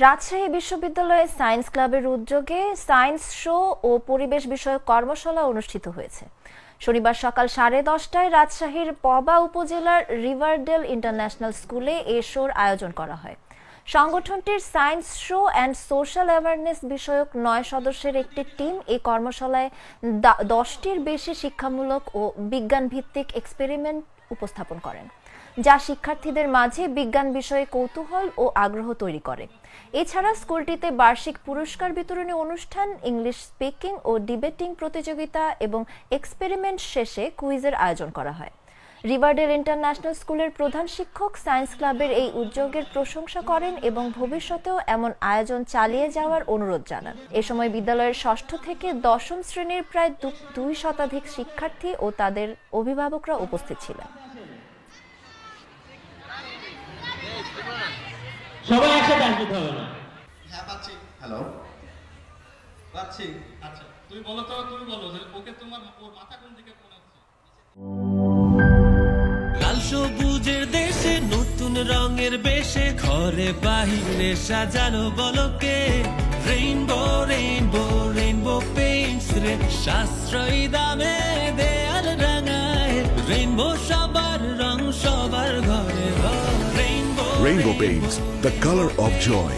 রাজশাহী বিশ্ববিদ্যালয়ে সায়েন্স ক্লাবের উদ্যোগে সায়েন্স শো ও পরিবেশ বিষয়ক কর্মশালা অনুষ্ঠিত হয়েছে। শনিবার সকাল 10:30টায় রাজশাহীর পবা উপজেলার রিভারডেল ইন্টারন্যাশনাল স্কুলে এ শোর আয়োজন করা হয়। সংগঠনটির science show and social awareness বিষয়ক 9 সদস্যের একটি টিম এই কর্মশালায় 10টির বেশি শিক্ষামূলক ও বিজ্ঞান ভিত্তিক এক্সপেরিমেন্ট উপস্থাপন করেন, যা শিক্ষার্থীদের মাঝে বিজ্ঞান বিষয়ে কৌতূহল ও আগ্রহ তৈরি করে। এছাড়া স্কুলটিতে বার্ষিক পুরস্কার বিতরণী অনুষ্ঠান, ইংলিশ স্পিকিং ও ডিবেটিং প্রতিযোগিতা এবং এক্সপেরিমেন্ট শেষে কুইজের আয়োজন করা হয়। রিভারডেল ইন্টারন্যাশনাল স্কুলের প্রধান শিক্ষক সায়েন্স ক্লাবের এই উদ্যোগের প্রশংসা করেন এবং ভবিষ্যতেও এমন আয়োজন চালিয়ে যাওয়ার অনুরোধ জানান। এ সময় বিদ্যালয়ের 6ষ্ঠ থেকে 10ম শ্রেণীর প্রায় 2 শতাধিক শিক্ষার্থী ও তাদের অভিভাবকরা উপস্থিত ছিলেন। সবাই একসাথে আসতে হবে না। হ্যাঁ পাচ্ছি। হ্যালো পাচ্ছি। আচ্ছা তুমি বলো যে ওকে তোমার ওর মাথা কোন দিকে কোন হচ্ছে। লাল সবুজের দেশে নতুন রঙের বেশে ঘরে বাহিরে সাজানো বলকে রেইনবো রেইনবো রেইনবো পেইন্টস রে সাশ্রয়ী দামে দেয়াল রাঙায় রেইনবো সবার রং সবার ঘরে Rainbow Paints, the color of joy.